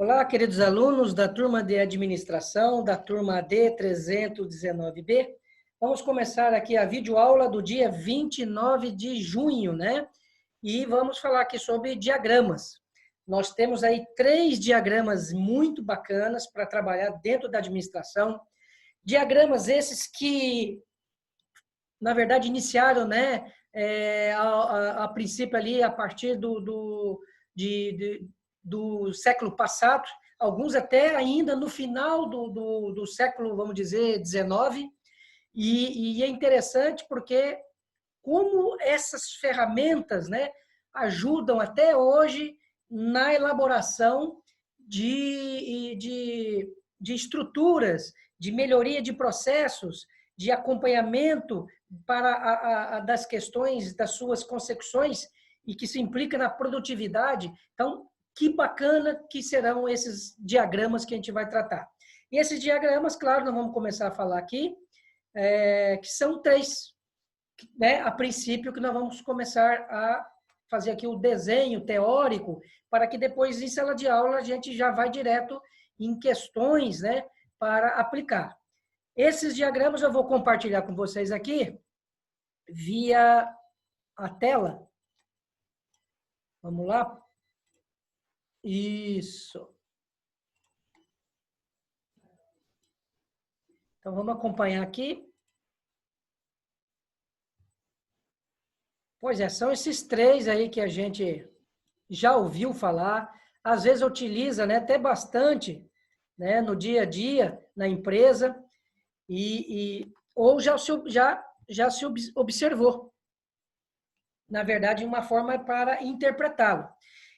Olá, queridos alunos da turma de administração, da turma D319B. Vamos começar aqui a videoaula do dia 29 de junho, né? E vamos falar aqui sobre diagramas. Nós temos aí 3 diagramas muito bacanas para trabalhar dentro da administração. Diagramas esses que, na verdade, iniciaram, né? A princípio ali, a partir do século passado, alguns até ainda no final do século, vamos dizer, 19, e é interessante porque como essas ferramentas, né, ajudam até hoje na elaboração de estruturas, de melhoria de processos, de acompanhamento das questões, das suas consecuções, e que se implica na produtividade. Então, que bacana que serão esses diagramas que a gente vai tratar. E esses diagramas, claro, nós vamos começar a falar aqui, que são 3, né, a princípio, que nós vamos começar a fazer aqui o desenho teórico, para que depois, em sala de aula, a gente já vai direto em questões, né, para aplicar. Esses diagramas eu vou compartilhar com vocês aqui, via a tela. Vamos lá? Isso. Então, vamos acompanhar aqui. Pois é, são esses 3 aí que a gente já ouviu falar, às vezes utiliza, né, até bastante, né, no dia a dia, na empresa, ou já se observou, na verdade, uma forma para interpretá-lo.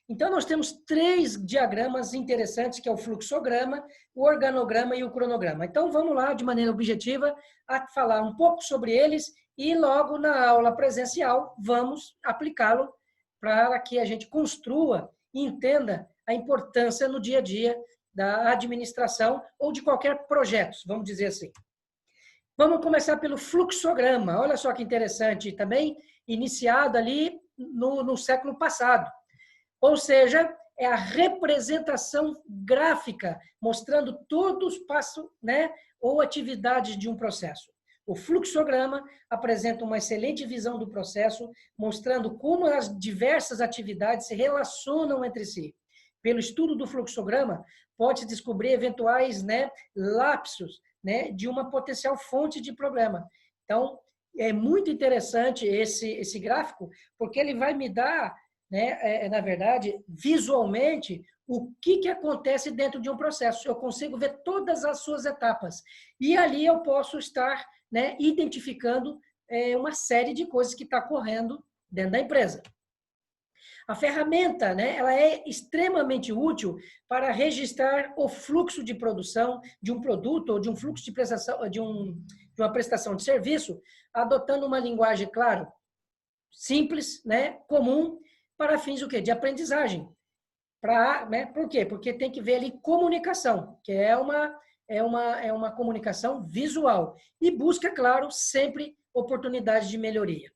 Então, nós temos 3 diagramas interessantes, que é o fluxograma, o organograma e o cronograma. Então, vamos lá, de maneira objetiva, a falar um pouco sobre eles e logo na aula presencial vamos aplicá-lo para que a gente construa e entenda a importância no dia a dia da administração ou de qualquer projeto, vamos dizer assim. Vamos começar pelo fluxograma. Olha só que interessante também, iniciado ali no século passado. Ou seja, é a representação gráfica, mostrando todos os passos, né, ou atividades de um processo. O fluxograma apresenta uma excelente visão do processo, mostrando como as diversas atividades se relacionam entre si. Pelo estudo do fluxograma, pode-se descobrir eventuais, né, lapsos, né, de uma potencial fonte de problema. Então, é muito interessante esse gráfico, porque ele vai me dar, né, na verdade, visualmente, o que acontece dentro de um processo. Eu consigo ver todas as suas etapas. E ali eu posso estar, né, identificando uma série de coisas que está ocorrendo dentro da empresa. A ferramenta, né, ela é extremamente útil para registrar o fluxo de produção de um produto ou de um fluxo de prestação, de uma prestação de serviço, adotando uma linguagem, claro, simples, né, comum, para fins o quê? De aprendizagem. Né, por quê? Porque tem que ver ali comunicação, que é uma comunicação visual. E busca, claro, sempre oportunidades de melhoria.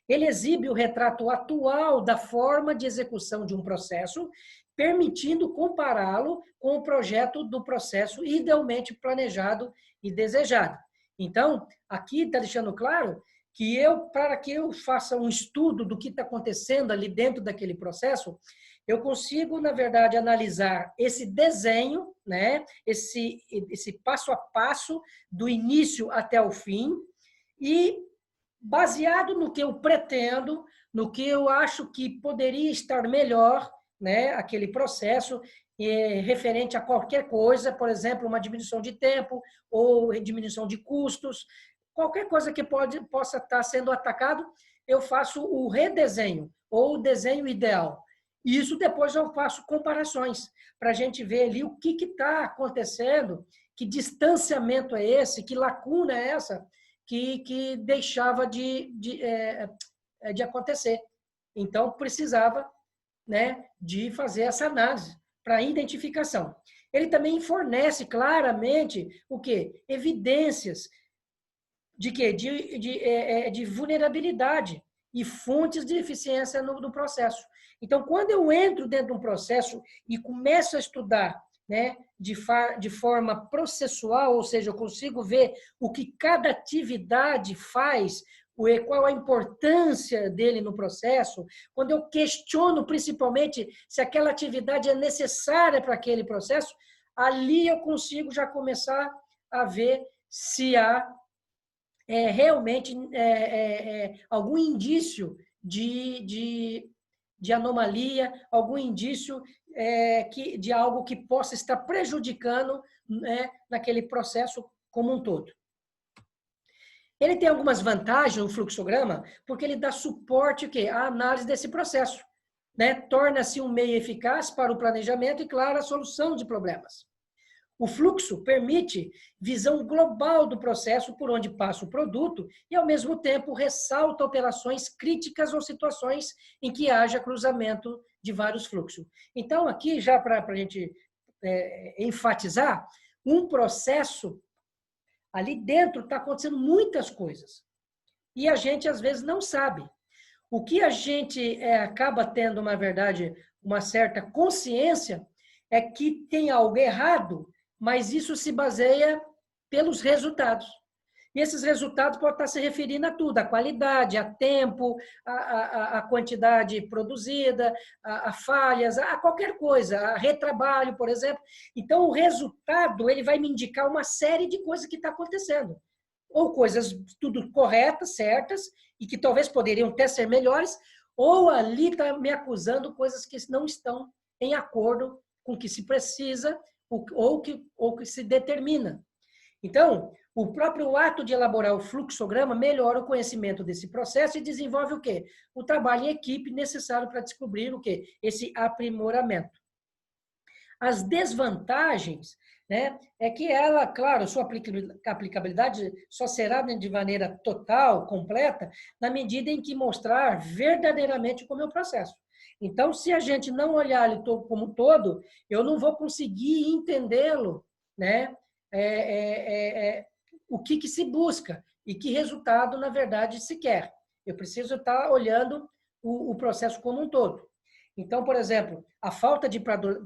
Ele exibe o retrato atual da forma de execução de um processo, permitindo compará-lo com o projeto do processo idealmente planejado e desejado. Então, aqui está deixando claro que para que eu faça um estudo do que está acontecendo ali dentro daquele processo, eu consigo, na verdade, analisar esse desenho, né, esse passo a passo, do início até o fim, e baseado no que eu pretendo, no que eu acho que poderia estar melhor, né, aquele processo, referente a qualquer coisa, por exemplo, uma diminuição de tempo ou diminuição de custos, qualquer coisa que possa estar sendo atacado, eu faço o redesenho ou o desenho ideal. E isso depois eu faço comparações, para a gente ver ali o que está acontecendo, que distanciamento é esse, que lacuna é essa, que deixava de acontecer. Então, precisava, né, de fazer essa análise para identificação. Ele também fornece claramente o quê? Evidências de quê? De vulnerabilidade e fontes de eficiência no processo. Então, quando eu entro dentro de um processo e começo a estudar né, de forma processual, ou seja, eu consigo ver o que cada atividade faz, qual a importância dele no processo, quando eu questiono principalmente se aquela atividade é necessária para aquele processo, ali eu consigo já começar a ver se há realmente algum indício de anomalia, algum indício de algo que possa estar prejudicando, né, naquele processo como um todo. Ele tem algumas vantagens, o fluxograma, porque ele dá suporte à análise desse processo, né? Torna-se um meio eficaz para o planejamento e, claro, a solução de problemas. O fluxo permite visão global do processo por onde passa o produto e, ao mesmo tempo, ressalta operações críticas ou situações em que haja cruzamento de vários fluxos. Então, aqui, já para a gente enfatizar, um processo, ali dentro está acontecendo muitas coisas. E a gente, às vezes, não sabe. O que a gente acaba tendo, na verdade, uma certa consciência é que tem algo errado, mas isso se baseia pelos resultados. E esses resultados podem estar se referindo a tudo, a qualidade, a tempo, a quantidade produzida, a falhas, a qualquer coisa, a retrabalho, por exemplo. Então, o resultado ele vai me indicar uma série de coisas que está acontecendo. Ou coisas tudo corretas, certas, e que talvez poderiam até ser melhores, ou ali está me acusando coisas que não estão em acordo com o que se precisa ou que se determina. Então, o próprio ato de elaborar o fluxograma melhora o conhecimento desse processo e desenvolve o quê? O trabalho em equipe necessário para descobrir o quê? Esse aprimoramento. As desvantagens, né, é que ela, claro, sua aplicabilidade só será de maneira total, completa, na medida em que mostrar verdadeiramente como é o processo. Então, se a gente não olhar ele como um todo, eu não vou conseguir entendê-lo, né? O que se busca e que resultado, na verdade, se quer. Eu preciso estar olhando o processo como um todo. Então, por exemplo, a falta de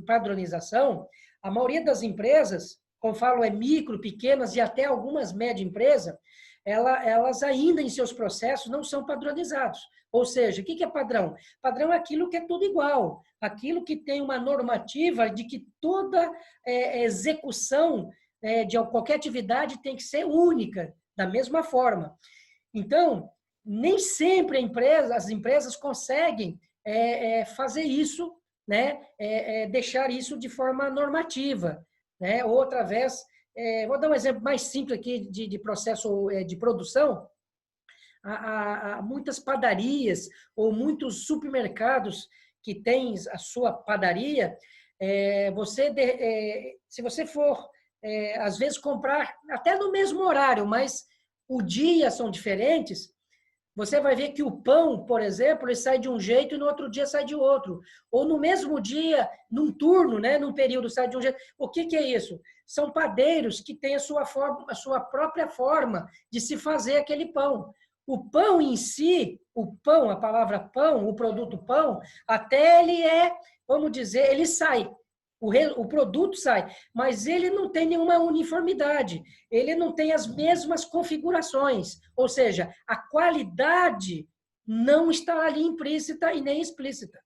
padronização, a maioria das empresas, como falo, micro, pequenas e até algumas médias empresas, elas ainda em seus processos não são padronizados. Ou seja, o que é padrão? Padrão é aquilo que é tudo igual, aquilo que tem uma normativa de que toda execução de qualquer atividade tem que ser única, da mesma forma. Então, nem sempre as empresas conseguem fazer isso, né? Deixar isso de forma normativa, né? Ou através, vou dar um exemplo mais simples aqui de processo de produção. Há muitas padarias ou muitos supermercados que têm a sua padaria. Se você for, às vezes, comprar até no mesmo horário, mas o dia são diferentes, você vai ver que o pão, por exemplo, ele sai de um jeito e no outro dia sai de outro. Ou no mesmo dia, num turno, né, num período, sai de um jeito. O que é isso? São padeiros que têm a sua própria forma de se fazer aquele pão. O pão em si, o pão, a palavra pão, o produto pão, até ele vamos dizer, ele sai. O produto sai, mas ele não tem nenhuma uniformidade, ele não tem as mesmas configurações, ou seja, a qualidade não está ali implícita e nem explícita.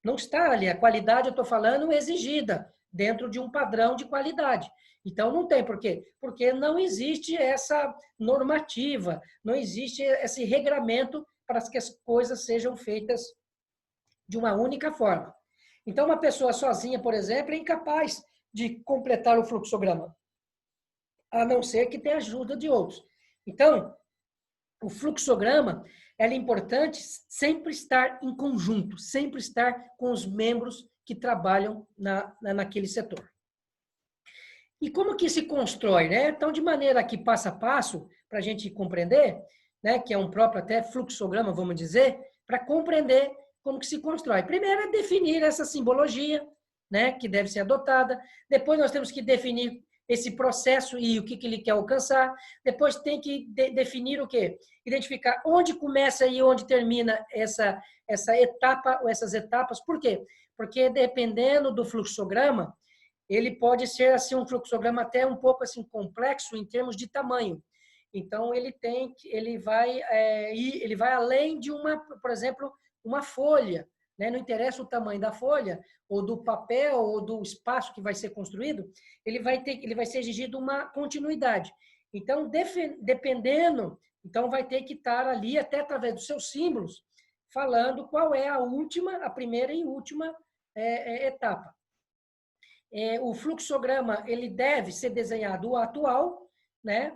Não está ali, a qualidade, eu estou falando, exigida dentro de um padrão de qualidade. Então, não tem por quê? Porque não existe essa normativa, não existe esse regramento para que as coisas sejam feitas de uma única forma. Então, uma pessoa sozinha, por exemplo, é incapaz de completar o fluxograma, a não ser que tenha ajuda de outros. Então, o fluxograma é importante sempre estar em conjunto, sempre estar com os membros que trabalham naquele setor. E como que se constrói, né? Então, de maneira que passo a passo, para a gente compreender, né, que é um próprio até fluxograma, vamos dizer, para compreender como que se constrói. Primeiro é definir essa simbologia, né, que deve ser adotada. Depois nós temos que definir esse processo e o que ele quer alcançar. Depois tem que definir o quê? Identificar onde começa e onde termina essa etapa ou essas etapas. Por quê? Porque dependendo do fluxograma, ele pode ser assim um fluxograma até um pouco assim complexo em termos de tamanho. Então ele vai além de uma, por exemplo, uma folha, né? Não interessa o tamanho da folha ou do papel ou do espaço que vai ser construído, ele vai ser exigido uma continuidade. Então, dependendo, então vai ter que estar ali até através dos seus símbolos falando qual é a primeira e última etapa. O fluxograma ele deve ser desenhado o atual, né?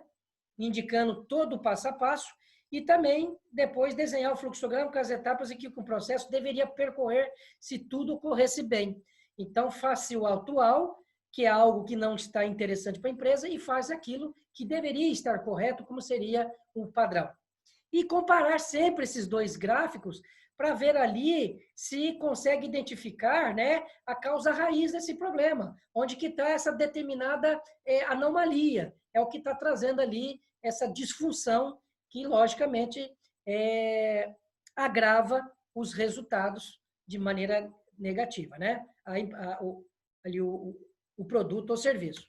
Indicando todo o passo a passo, e também depois desenhar o fluxograma com as etapas em que o processo deveria percorrer se tudo corresse bem. Então, faça o atual, que é algo que não está interessante para a empresa, e faz aquilo que deveria estar correto, como seria o padrão. E comparar sempre esses dois gráficos para ver ali se consegue identificar, né, a causa raiz desse problema, onde que está essa determinada anomalia, é o que está trazendo ali essa disfunção que, logicamente, agrava os resultados de maneira negativa, né? O produto ou serviço.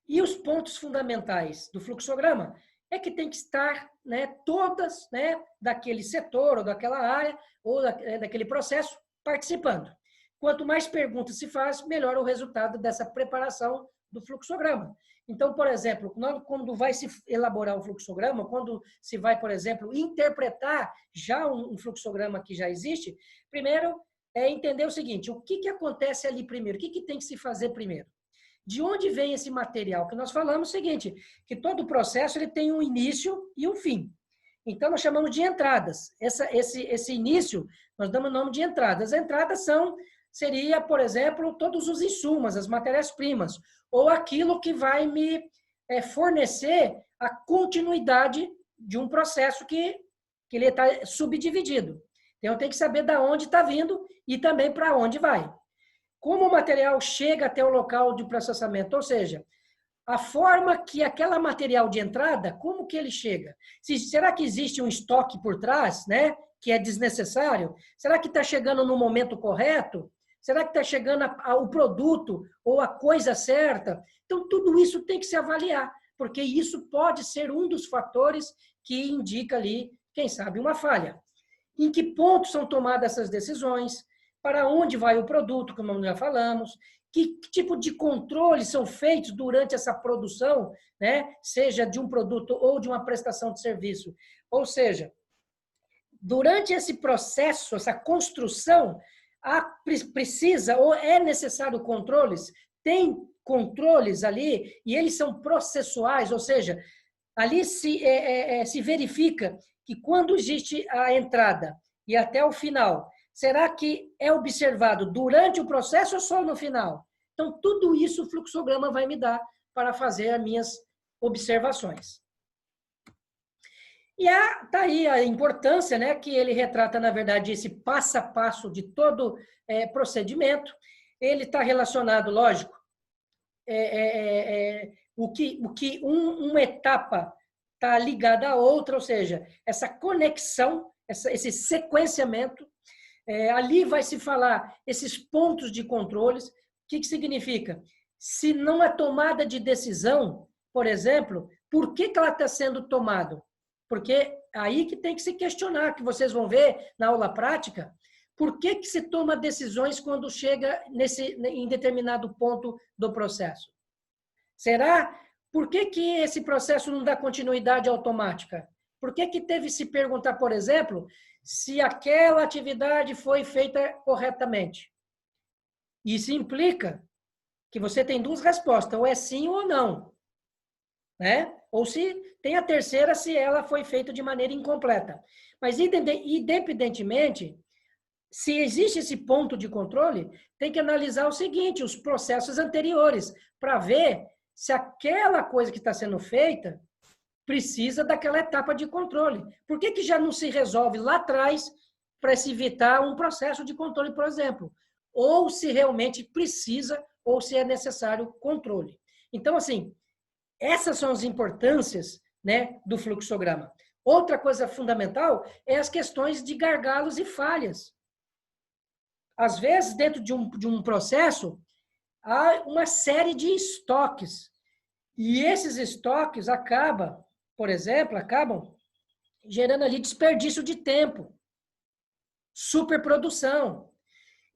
E os pontos fundamentais do fluxograma é que tem que estar, né, todas, né, daquele setor ou daquela área ou daquele processo participando. Quanto mais perguntas se faz, melhor o resultado dessa preparação do fluxograma. Então, por exemplo, quando vai se elaborar um fluxograma, quando se vai, por exemplo, interpretar já um fluxograma que já existe, primeiro é entender o seguinte: o que acontece ali primeiro? O que tem que se fazer primeiro? De onde vem esse material? Que nós falamos o seguinte, que todo processo ele tem um início e um fim. Então, nós chamamos de entradas. Esse início, nós damos o nome de entradas. As entradas seria, por exemplo, todos os insumos, as matérias-primas, ou aquilo que vai me fornecer a continuidade de um processo que ele está subdividido. Então, eu tenho que saber de onde está vindo e também para onde vai. Como o material chega até o local de processamento, ou seja, a forma que aquele material de entrada, como que ele chega? Será que existe um estoque por trás, né, que é desnecessário? Será que está chegando no momento correto? Será que está chegando o produto ou a coisa certa? Então, tudo isso tem que se avaliar, porque isso pode ser um dos fatores que indica ali, quem sabe, uma falha. Em que ponto são tomadas essas decisões? Para onde vai o produto, como nós já falamos? Que tipo de controles são feitos durante essa produção, né? Seja de um produto ou de uma prestação de serviço? Ou seja, durante esse processo, essa construção, precisa ou é necessário controles? Tem controles ali e eles são processuais, ou seja, ali se verifica que quando existe a entrada e até o final, será que é observado durante o processo ou só no final? Então, tudo isso o fluxograma vai me dar para fazer as minhas observações. E está aí a importância, né, que ele retrata, na verdade, esse passo a passo de todo procedimento. Ele está relacionado, lógico, uma etapa está ligada à outra, ou seja, essa conexão, esse sequenciamento, ali vai se falar esses pontos de controles. O que significa? Se não é tomada de decisão, por exemplo, por que ela está sendo tomada? Porque aí que tem que se questionar, que vocês vão ver na aula prática, por que se toma decisões quando chega em determinado ponto do processo? Será? Por que esse processo não dá continuidade automática? Por que teve que se perguntar, por exemplo, se aquela atividade foi feita corretamente? Isso implica que você tem duas respostas, ou é sim ou não, né? Ou se tem a terceira, se ela foi feita de maneira incompleta. Mas, independentemente, se existe esse ponto de controle, tem que analisar o seguinte, os processos anteriores, para ver se aquela coisa que está sendo feita precisa daquela etapa de controle. Por que já não se resolve lá atrás para se evitar um processo de controle, por exemplo? Ou se realmente precisa, ou se é necessário controle. Então, assim, essas são as importâncias, né, do fluxograma. Outra coisa fundamental é as questões de gargalos e falhas. Às vezes, dentro de um processo, há uma série de estoques. E esses estoques por exemplo, acabam gerando ali desperdício de tempo, superprodução.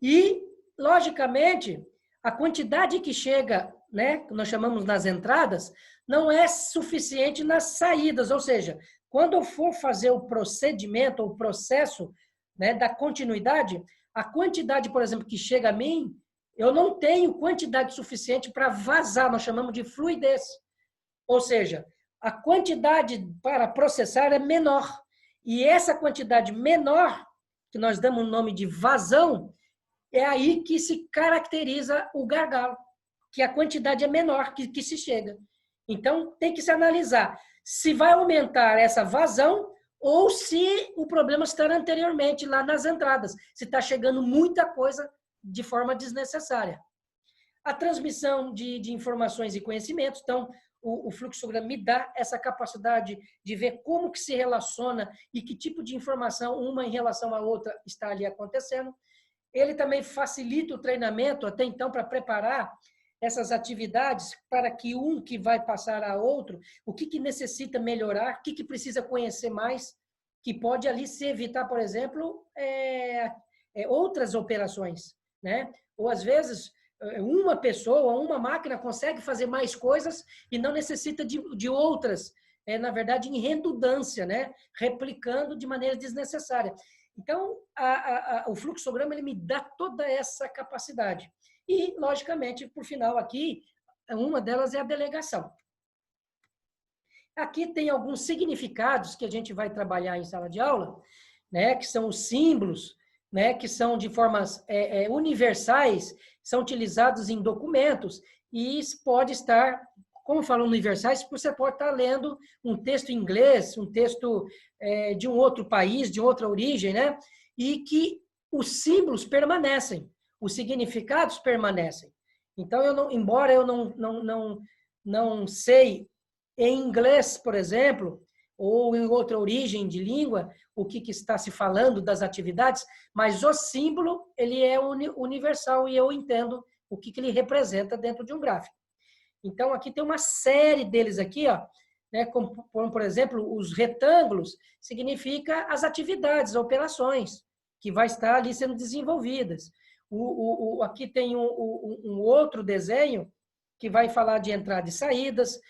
E, logicamente, a quantidade que chega, né, que nós chamamos nas entradas, não é suficiente nas saídas. Ou seja, quando eu for fazer o procedimento, o processo, né, da continuidade, a quantidade, por exemplo, que chega a mim, eu não tenho quantidade suficiente para vazar, nós chamamos de fluidez. Ou seja, a quantidade para processar é menor. E essa quantidade menor, que nós damos o nome de vazão, é aí que se caracteriza o gargalo, que a quantidade é menor que se chega. Então, tem que se analisar se vai aumentar essa vazão ou se o problema está anteriormente lá nas entradas, se está chegando muita coisa de forma desnecessária. A transmissão de informações e conhecimentos, então, o fluxograma me dá essa capacidade de ver como que se relaciona e que tipo de informação uma em relação à outra está ali acontecendo. Ele também facilita o treinamento, até então, para preparar essas atividades para que um que vai passar a outro, o que necessita melhorar, o que precisa conhecer mais, que pode ali se evitar, por exemplo, outras operações, né? Ou, às vezes, uma pessoa, uma máquina consegue fazer mais coisas e não necessita de outras, na verdade, em redundância, né? Replicando de maneira desnecessária. Então, o fluxograma ele me dá toda essa capacidade. E, logicamente, por final aqui, uma delas é a delegação. Aqui tem alguns significados que a gente vai trabalhar em sala de aula, né, que são os símbolos, né, que são de formas universais, são utilizados em documentos e pode estar, como falam universais, você pode estar lendo um texto em inglês, um texto de um outro país, de outra origem, né, e que os símbolos permanecem, os significados permanecem. Então, embora eu não sei em inglês, por exemplo, ou em outra origem de língua, o que está se falando das atividades, mas o símbolo ele é universal e eu entendo o que ele representa dentro de um gráfico. Então, aqui tem uma série deles aqui, ó, né, como, por exemplo, os retângulos, significa as atividades, as operações, que vai estar ali sendo desenvolvidas. Aqui tem um outro desenho que vai falar de entrada e saídas.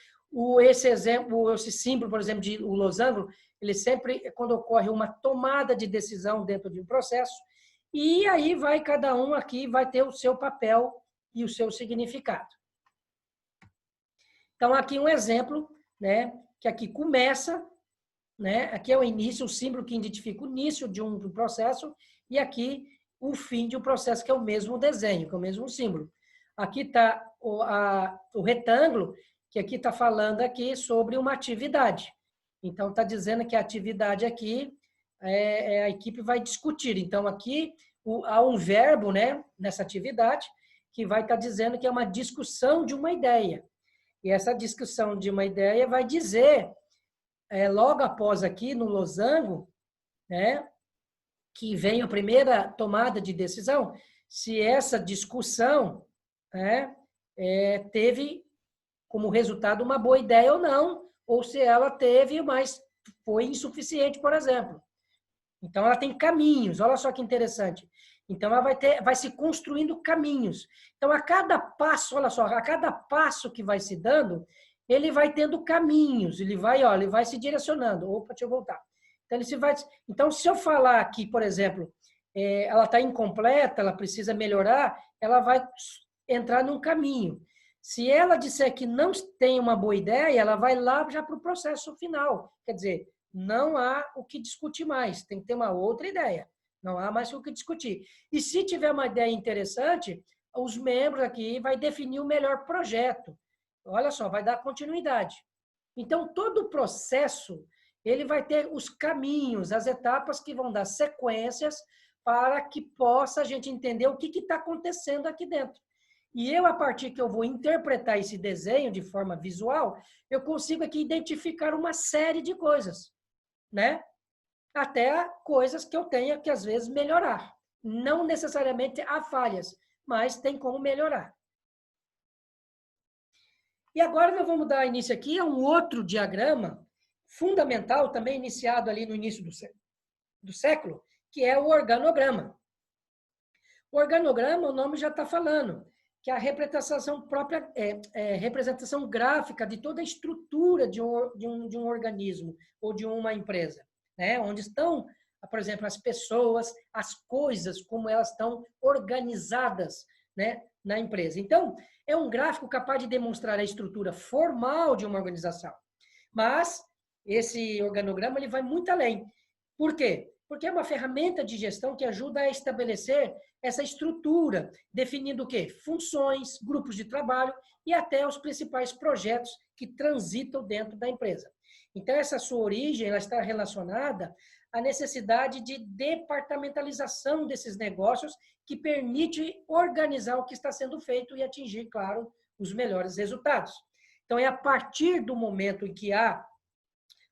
Esse símbolo, por exemplo, de o losango, ele sempre, quando ocorre uma tomada de decisão dentro de um processo, e aí cada um aqui vai ter o seu papel e o seu significado. Então, aqui um exemplo, né, que aqui começa, né, aqui é o início, o símbolo que identifica o início de um processo, e aqui o fim de um processo, que é o mesmo desenho, que é o mesmo símbolo. Aqui está o retângulo, que aqui está falando aqui sobre uma atividade. Então, está dizendo que a atividade aqui, a equipe vai discutir. Então, aqui há um verbo, né, nessa atividade, que vai estar dizendo que é uma discussão de uma ideia. E essa discussão de uma ideia vai dizer, logo após aqui, no losango, né, que vem a primeira tomada de decisão, se essa discussão, né, teve como resultado uma boa ideia ou não, ou se ela teve, mas foi insuficiente, por exemplo. Então, ela tem caminhos, olha só que interessante. Então, ela vai se construindo caminhos. Então, a cada passo, olha só, a cada passo que vai se dando, ele vai tendo caminhos, ele vai se direcionando. Opa, deixa eu voltar. Então, se eu falar aqui, por exemplo, ela está incompleta, ela precisa melhorar, ela vai entrar num caminho. Se ela disser que não tem uma boa ideia, ela vai lá já para o processo final. Quer dizer, não há o que discutir mais, tem que ter uma outra ideia. Não há mais o que discutir. E se tiver uma ideia interessante, os membros aqui vai definir o melhor projeto. Olha só, vai dar continuidade. Então, todo o processo, ele vai ter os caminhos, as etapas que vão dar sequências para que possa a gente entender o que está acontecendo aqui dentro. E eu, a partir que eu vou interpretar esse desenho de forma visual, eu consigo aqui identificar uma série de coisas, né? Até coisas que eu tenha que, às vezes, melhorar. Não necessariamente há falhas, mas tem como melhorar. E agora nós vamos dar início aqui a um outro diagrama fundamental, também iniciado ali no início do século, que é o organograma. O organograma, o nome já está falando, que é a representação própria, representação gráfica de toda a estrutura de um organismo ou de uma empresa, né? Onde estão, por exemplo, as pessoas, as coisas, como elas estão organizadas, né, na empresa. Então, é um gráfico capaz de demonstrar a estrutura formal de uma organização. Mas esse organograma ele vai muito além. Por quê? Porque é uma ferramenta de gestão que ajuda a estabelecer essa estrutura, definindo o quê? Funções, grupos de trabalho e até os principais projetos que transitam dentro da empresa. Então, essa sua origem ela está relacionada à necessidade de departamentalização desses negócios que permite organizar o que está sendo feito e atingir, claro, os melhores resultados. Então, é a partir do momento em que há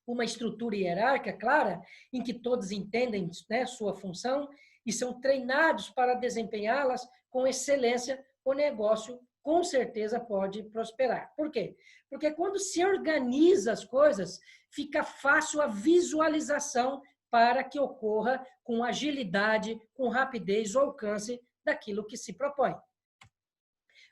uma estrutura hierárquica clara, em que todos entendem, né, sua função e são treinados para desempenhá-las com excelência, o negócio com certeza pode prosperar. Por quê? Porque quando se organiza as coisas, fica fácil a visualização para que ocorra com agilidade, com rapidez o alcance daquilo que se propõe.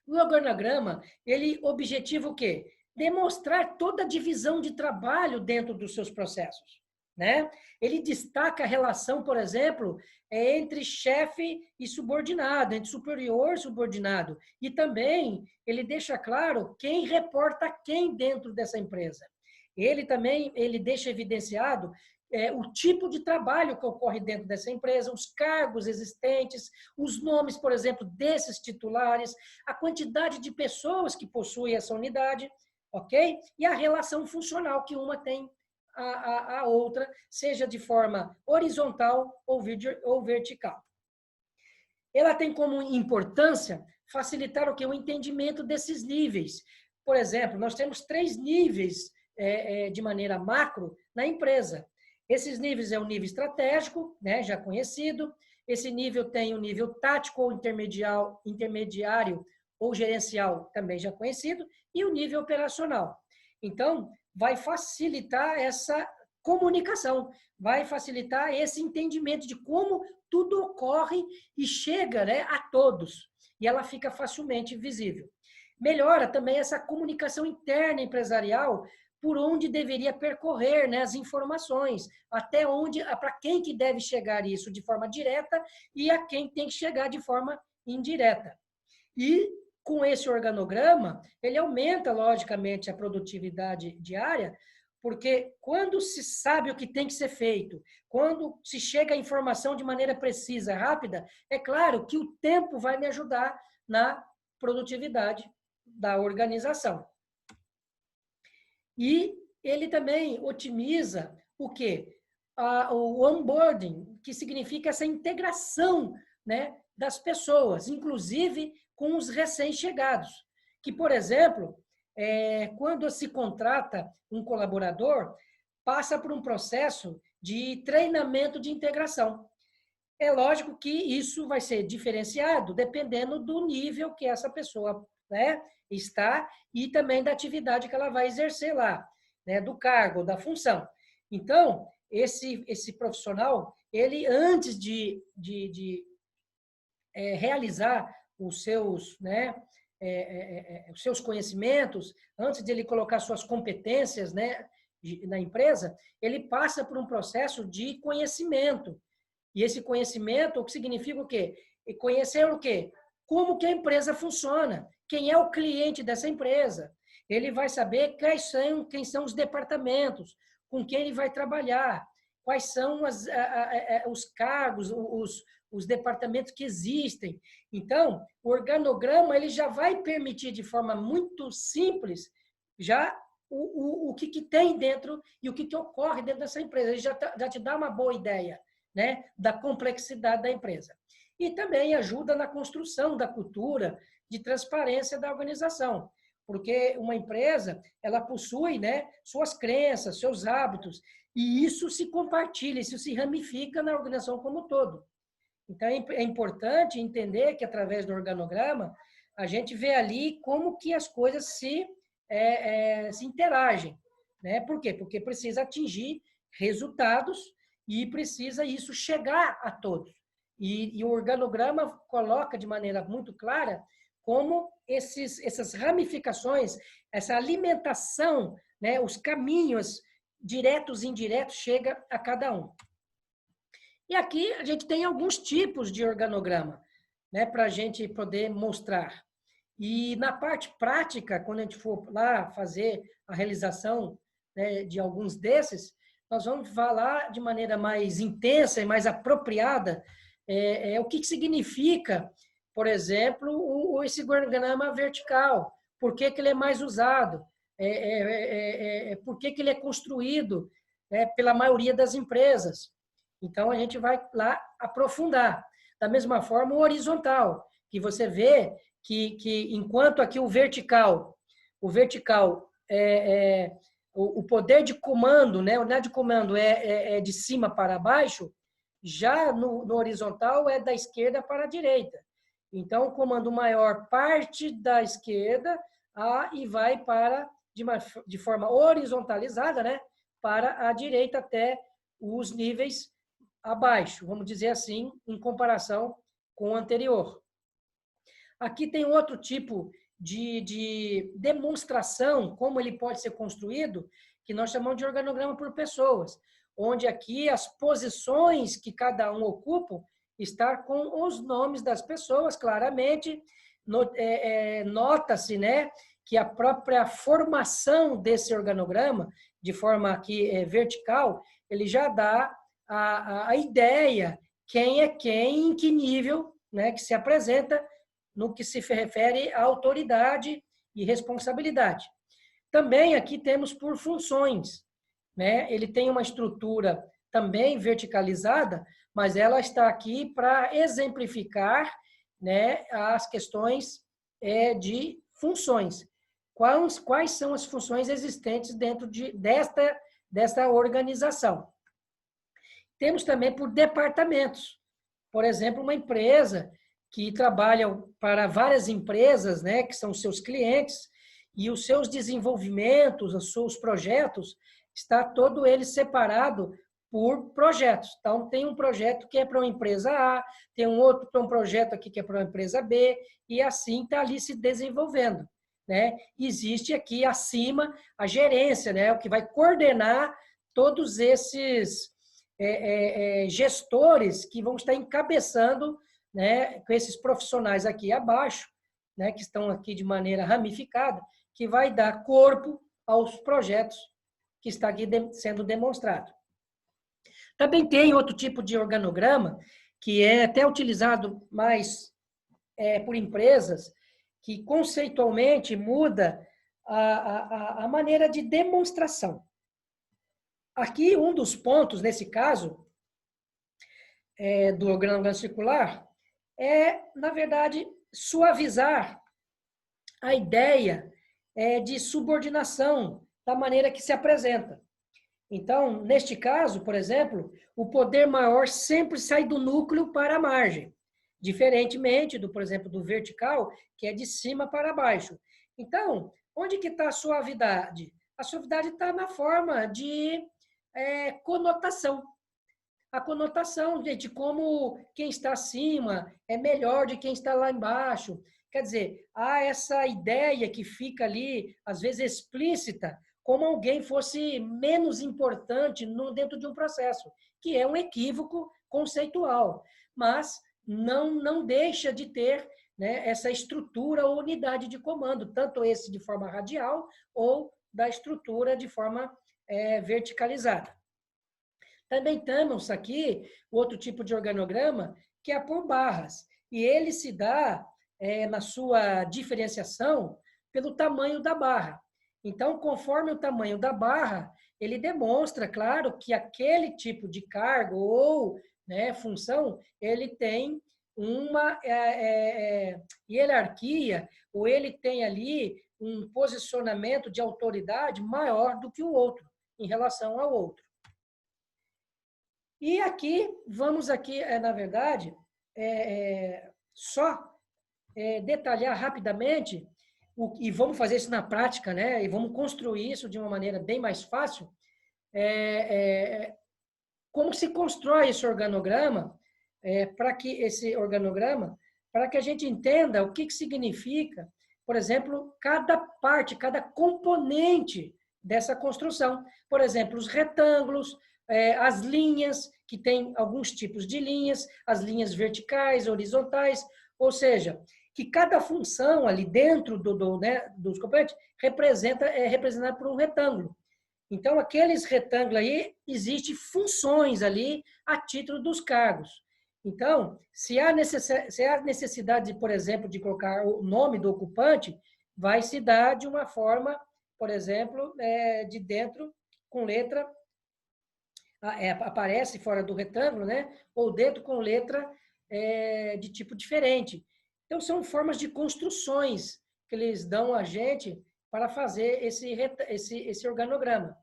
O organograma, ele objetiva o quê? Demonstrar toda a divisão de trabalho dentro dos seus processos, né? Ele destaca a relação, por exemplo, entre chefe e subordinado, entre superior e subordinado. E também ele deixa claro quem reporta a quem dentro dessa empresa. Ele deixa evidenciado o tipo de trabalho que ocorre dentro dessa empresa, os cargos existentes, os nomes, por exemplo, desses titulares, a quantidade de pessoas que possuem essa unidade, ok? E a relação funcional que uma tem a outra, seja de forma horizontal ou vertical. Ela tem como importância facilitar o que? O entendimento desses níveis. Por exemplo, nós temos 3 níveis de maneira macro na empresa. Esses níveis é o nível estratégico, né, já conhecido. Esse nível tem o nível tático ou intermediário ou gerencial, também já conhecido, e o nível operacional. Então, vai facilitar essa comunicação, vai facilitar esse entendimento de como tudo ocorre e chega, né, a todos. E ela fica facilmente visível. Melhora também essa comunicação interna empresarial, por onde deveria percorrer, né, as informações, até onde, para quem que deve chegar isso de forma direta e a quem tem que chegar de forma indireta. E com esse organograma, ele aumenta, logicamente, a produtividade diária, porque quando se sabe o que tem que ser feito, quando se chega a informação de maneira precisa, rápida, é claro que o tempo vai me ajudar na produtividade da organização. E ele também otimiza o quê? O onboarding, que significa essa integração, né, das pessoas, inclusive com os recém-chegados. Que, por exemplo, quando se contrata um colaborador, passa por um processo de treinamento de integração. É lógico que isso vai ser diferenciado dependendo do nível que essa pessoa, né, está e também da atividade que ela vai exercer lá, né, do cargo, da função. Então, esse profissional, ele antes de realizar os seus, né, os seus conhecimentos, antes de ele colocar suas competências, né, na empresa, ele passa por um processo de conhecimento. E esse conhecimento, o que significa o quê? E conhecer o quê? Como que a empresa funciona, quem é o cliente dessa empresa. Ele vai saber quem são os departamentos, com quem ele vai trabalhar, quais são os cargos, os departamentos que existem. Então, o organograma ele já vai permitir de forma muito simples já o que tem dentro e o que ocorre dentro dessa empresa. Ele já te dá uma boa ideia, né, da complexidade da empresa. E também ajuda na construção da cultura de transparência da organização, porque uma empresa, ela possui, né, suas crenças, seus hábitos, e isso se compartilha, isso se ramifica na organização como um todo. Então, é importante entender que, através do organograma, a gente vê ali como que as coisas se se interagem, né? Por quê? Porque precisa atingir resultados e precisa isso chegar a todos. E o organograma coloca de maneira muito clara como essas ramificações, essa alimentação, né, os caminhos diretos e indiretos chega a cada um. E aqui a gente tem alguns tipos de organograma, né, para a gente poder mostrar. E na parte prática, quando a gente for lá fazer a realização, né, de alguns desses, nós vamos falar de maneira mais intensa e mais apropriada o que significa, por exemplo, esse organograma vertical, por que ele é mais usado, por que ele é construído pela maioria das empresas. Então, a gente vai lá aprofundar. Da mesma forma, o horizontal, que você vê que enquanto aqui o vertical o poder de comando, né? O de comando é de cima para baixo, já no horizontal é da esquerda para a direita. Então, o comando maior parte da esquerda e vai de forma horizontalizada, né? Para a direita até os níveis abaixo, vamos dizer assim, em comparação com o anterior. Aqui tem outro tipo de demonstração, como ele pode ser construído, que nós chamamos de organograma por pessoas, onde aqui as posições que cada um ocupa está com os nomes das pessoas, claramente, nota-se, né, que a própria formação desse organograma, de forma aqui vertical, ele já dá a ideia quem é quem, em que nível, né, que se apresenta no que se refere à autoridade e responsabilidade. Também aqui temos por funções, né? Ele tem uma estrutura também verticalizada, mas ela está aqui para exemplificar, né, as questões de funções. Quais são as funções existentes dentro desta organização? Temos também por departamentos. Por exemplo, uma empresa que trabalha para várias empresas, né, que são seus clientes, e os seus desenvolvimentos, os seus projetos, está todo ele separado por projetos. Então, tem um projeto que é para uma empresa A, tem um outro para um projeto aqui que é para uma empresa B, e assim está ali se desenvolvendo, né? Existe aqui acima a gerência, né, o que vai coordenar todos esses gestores que vão estar encabeçando, né, com esses profissionais aqui abaixo, né, que estão aqui de maneira ramificada, que vai dar corpo aos projetos que está aqui sendo demonstrado. Também tem outro tipo de organograma, que é até utilizado mais por empresas, que conceitualmente muda a maneira de demonstração. Aqui, um dos pontos, nesse caso, do organograma circular, na verdade, suavizar a ideia de subordinação da maneira que se apresenta. Então, neste caso, por exemplo, o poder maior sempre sai do núcleo para a margem, diferentemente por exemplo, do vertical, que é de cima para baixo. Então, onde que está a suavidade? A suavidade está na forma de conotação. A conotação de como quem está acima é melhor de quem está lá embaixo. Quer dizer, há essa ideia que fica ali, às vezes explícita, como alguém fosse menos importante dentro de um processo, que é um equívoco conceitual, mas não deixa de ter, né, essa estrutura ou unidade de comando, tanto esse de forma radial ou da estrutura de forma verticalizada. Também temos aqui outro tipo de organograma, que é por barras, e ele se dá na sua diferenciação pelo tamanho da barra. Então, conforme o tamanho da barra, ele demonstra, claro, que aquele tipo de cargo ou, né, função, ele tem uma hierarquia, ou ele tem ali um posicionamento de autoridade maior do que o outro, em relação ao outro. E aqui, vamos aqui, na verdade, só detalhar rapidamente e vamos fazer isso na prática, né? E vamos construir isso de uma maneira bem mais fácil. Como se constrói esse organograma, para que a gente entenda o que significa, por exemplo, cada parte, cada componente dessa construção. Por exemplo, os retângulos, as linhas, que tem alguns tipos de linhas, as linhas verticais, horizontais, ou seja, que cada função ali dentro dos componentes é representada por um retângulo. Então, aqueles retângulos aí, existem funções ali a título dos cargos. Então, se há necessidade, por exemplo, de colocar o nome do ocupante, vai se dar de uma forma, por exemplo, de dentro, com letra, aparece fora do retângulo, né? Ou dentro com letra de tipo diferente. Então, são formas de construções que eles dão a gente para fazer esse organograma.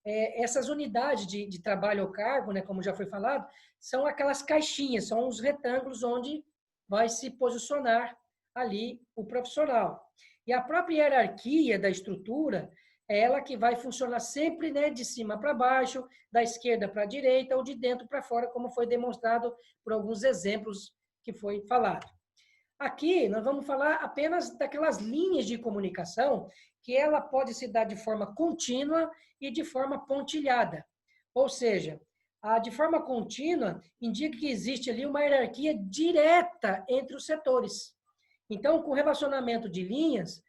Essas unidades de trabalho ou cargo, né, como já foi falado, são aquelas caixinhas, são os retângulos onde vai se posicionar ali o profissional. E a própria hierarquia da estrutura é ela que vai funcionar sempre, né, de cima para baixo, da esquerda para a direita ou de dentro para fora, como foi demonstrado por alguns exemplos que foi falado. Aqui, nós vamos falar apenas daquelas linhas de comunicação que ela pode se dar de forma contínua e de forma pontilhada. Ou seja, de forma contínua indica que existe ali uma hierarquia direta entre os setores. Então, com relacionamento de linhas,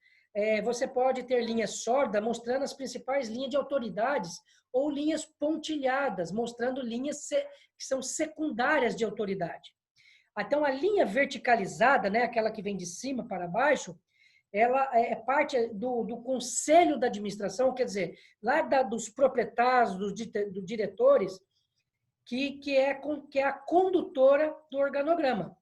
você pode ter linhas sórdidas mostrando as principais linhas de autoridades ou linhas pontilhadas, mostrando linhas que são secundárias de autoridade. Então, a linha verticalizada, né, aquela que vem de cima para baixo, ela é parte do conselho da administração, quer dizer, lá dos proprietários, dos diretores, que é a condutora do organograma.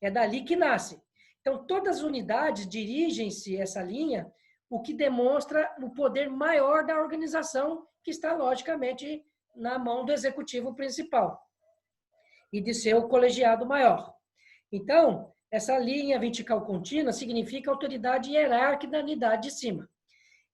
É dali que nasce. Então, todas as unidades dirigem-se essa linha, o que demonstra o poder maior da organização, que está, logicamente, na mão do executivo principal e de seu colegiado maior. Então, essa linha vertical contínua significa autoridade hierárquica da unidade de cima.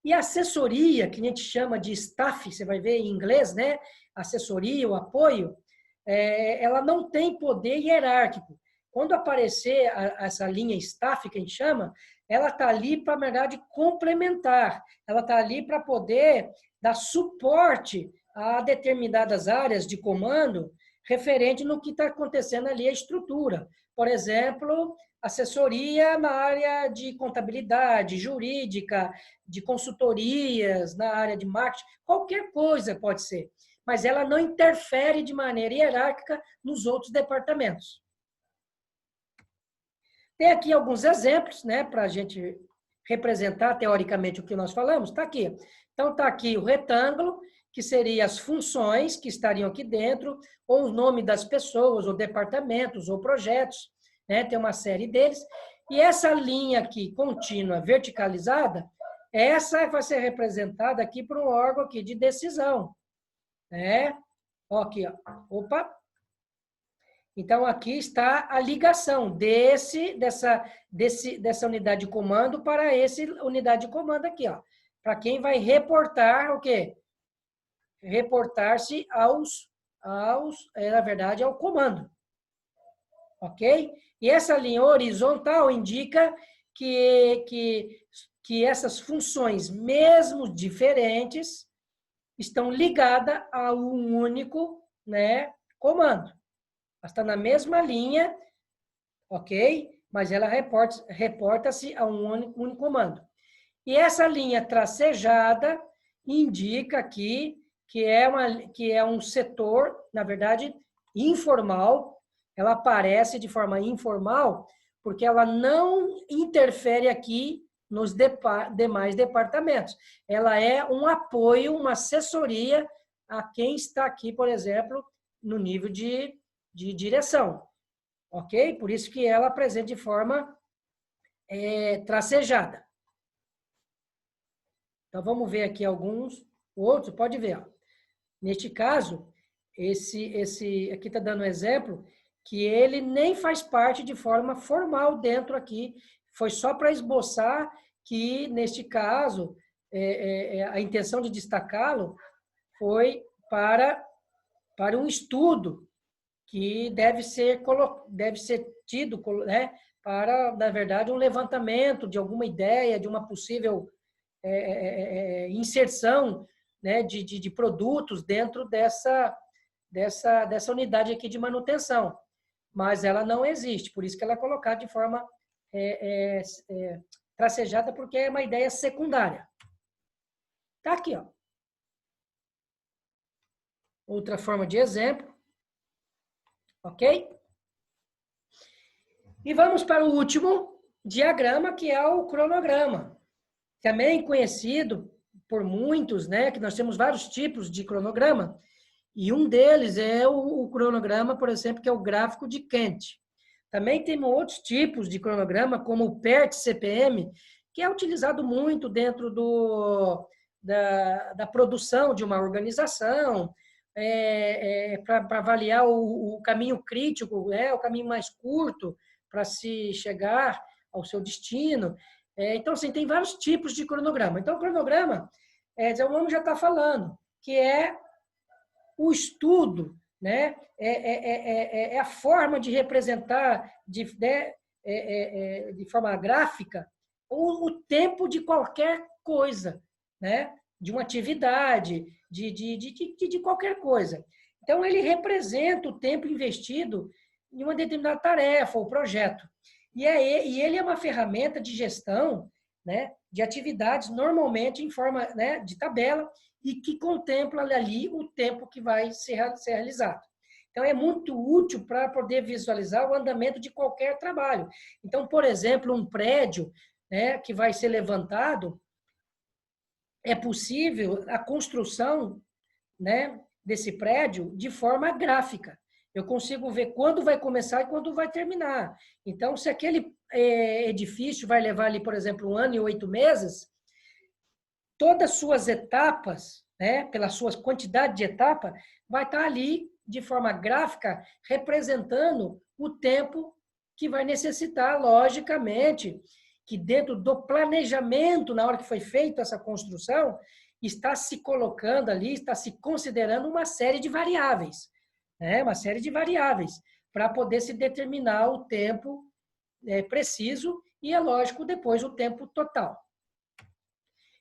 E a assessoria, que a gente chama de staff, você vai ver em inglês, né? Assessoria, o apoio, ela não tem poder hierárquico. Quando aparecer essa linha staff, que a gente chama, ela está ali para, na verdade, complementar. Ela está ali para poder dar suporte a determinadas áreas de comando referente no que está acontecendo ali, a estrutura. Por exemplo, assessoria na área de contabilidade, jurídica, de consultorias, na área de marketing, qualquer coisa pode ser. Mas ela não interfere de maneira hierárquica nos outros departamentos. Tem aqui alguns exemplos, né, para a gente representar teoricamente o que nós falamos. Está aqui. Então, está aqui o retângulo, que seriam as funções que estariam aqui dentro, ou o nome das pessoas, ou departamentos, ou projetos, né? Tem uma série deles. E essa linha aqui, contínua, verticalizada, essa vai ser representada aqui por um órgão aqui de decisão, né? Ó, aqui, ó. Opa! Então, aqui está a ligação dessa unidade de comando para essa unidade de comando aqui, ó. Para quem vai reportar o quê? Reportar-se na verdade, ao comando. Ok? E essa linha horizontal indica que essas funções, mesmo diferentes, estão ligadas a um único, né, comando. Ela está na mesma linha, ok? Mas ela reporta-se a um único comando. E essa linha tracejada indica aqui que é um setor, na verdade, informal. Ela aparece de forma informal porque ela não interfere aqui nos demais departamentos. Ela é um apoio, uma assessoria a quem está aqui, por exemplo, no nível de direção. Ok? Por isso que ela apresenta de forma tracejada. Então, vamos ver aqui alguns outros. Pode ver. Ó. Neste caso, esse aqui está dando um exemplo que ele nem faz parte de forma formal dentro aqui. Foi só para esboçar que, neste caso, a intenção de destacá-lo foi para um estudo que deve ser tido, né, para, na verdade, um levantamento de alguma ideia, de uma possível inserção, né, de produtos dentro dessa unidade aqui de manutenção. Mas ela não existe, por isso que ela é colocada de forma tracejada, porque é uma ideia secundária. Tá aqui, ó. Outra forma de exemplo. Ok? E vamos para o último diagrama, que é o cronograma. Também conhecido por muitos, né? Que nós temos vários tipos de cronograma. E um deles é o cronograma, por exemplo, que é o gráfico de Gantt. Também temos outros tipos de cronograma, como o PERT-CPM, que é utilizado muito dentro da produção de uma organização, para avaliar o caminho crítico, o caminho mais curto para se chegar ao seu destino. Então, assim, tem vários tipos de cronograma. Então, o cronograma, o nome já está falando, que é o estudo, né? É a forma de representar de forma gráfica o tempo de qualquer coisa, né? De uma atividade, de qualquer coisa. Então, ele representa o tempo investido em uma determinada tarefa ou projeto. E ele é uma ferramenta de gestão, né, de atividades, normalmente em forma, né, de tabela, e que contempla ali o tempo que vai ser realizado. Então, é muito útil para poder visualizar o andamento de qualquer trabalho. Então, por exemplo, um prédio, né, que vai ser levantado, é possível a construção, né, desse prédio de forma gráfica. Eu consigo ver quando vai começar e quando vai terminar. Então, se aquele edifício vai levar ali, por exemplo, 1 ano e 8 meses, todas as suas etapas, né, pela sua quantidade de etapa, vai estar ali de forma gráfica representando o tempo que vai necessitar, logicamente, que dentro do planejamento, na hora que foi feita essa construção, está se colocando ali, está se considerando uma série de variáveis, né, uma série de variáveis, para poder se determinar o tempo preciso e, é lógico, depois o tempo total.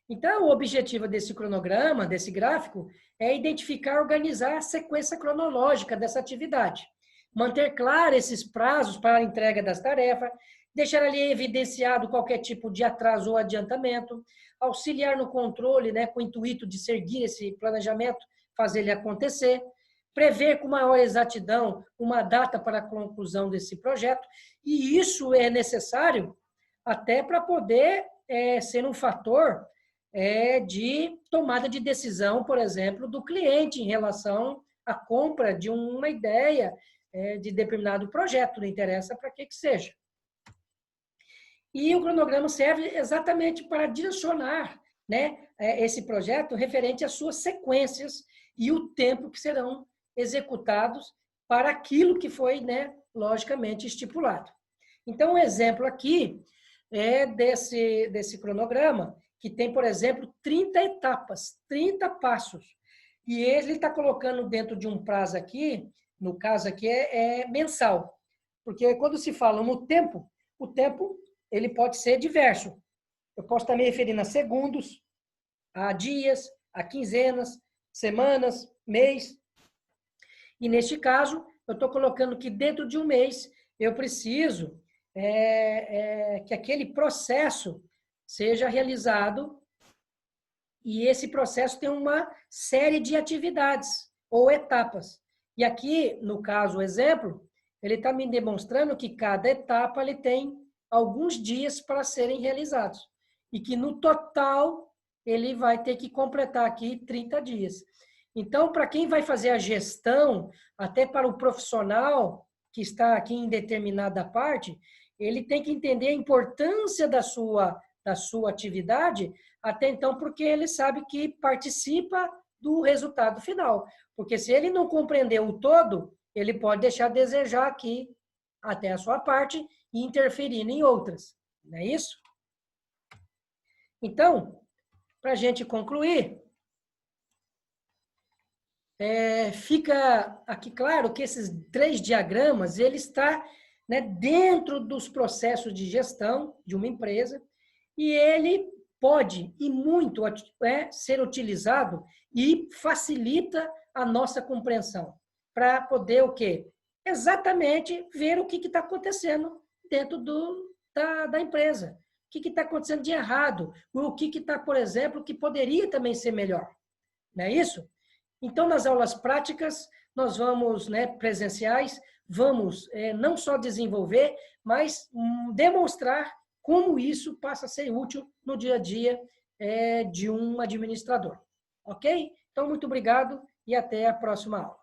Então, o objetivo desse cronograma, desse gráfico, é identificar e organizar a sequência cronológica dessa atividade. Manter claro esses prazos para a entrega das tarefas, deixar ali evidenciado qualquer tipo de atraso ou adiantamento, auxiliar no controle, né, com o intuito de seguir esse planejamento, fazer ele acontecer, prever com maior exatidão uma data para a conclusão desse projeto, e isso é necessário até para poder ser um fator de tomada de decisão, por exemplo, do cliente em relação à compra de uma ideia de determinado projeto, não interessa para que seja. E o cronograma serve exatamente para direcionar, né, esse projeto referente às suas sequências e o tempo que serão executados para aquilo que foi, né, logicamente estipulado. Então, um exemplo aqui é desse cronograma, que tem, por exemplo, 30 etapas, 30 passos. E ele está colocando dentro de um prazo aqui, no caso aqui é mensal. Porque quando se fala no tempo, o tempo ele pode ser diverso. Eu posso estar me referindo a segundos, a dias, a quinzenas, semanas, mês. E neste caso, eu estou colocando que dentro de um mês eu preciso que aquele processo seja realizado e esse processo tem uma série de atividades ou etapas. E aqui, no caso, o exemplo, ele está me demonstrando que cada etapa ele tem alguns dias para serem realizados. E que, no total, ele vai ter que completar aqui 30 dias. Então, para quem vai fazer a gestão, até para o profissional que está aqui em determinada parte, ele tem que entender a importância da sua atividade, até então, porque ele sabe que participa do resultado final. Porque se ele não compreender o todo, ele pode deixar a desejar aqui até a sua parte e interferir em outras. Não é isso? Então, para a gente concluir, fica aqui claro que esses 3 diagramas, ele está, né, dentro dos processos de gestão de uma empresa e ele pode e muito ser utilizado e facilita a nossa compreensão para poder o quê? Exatamente ver o que está acontecendo dentro da empresa. O que está acontecendo de errado? O que está, por exemplo, que poderia também ser melhor. Não é isso? Então, nas aulas práticas, nós vamos, né, presenciais, vamos não só desenvolver, mas demonstrar como isso passa a ser útil no dia a dia de um administrador. Ok? Então, muito obrigado e até a próxima aula.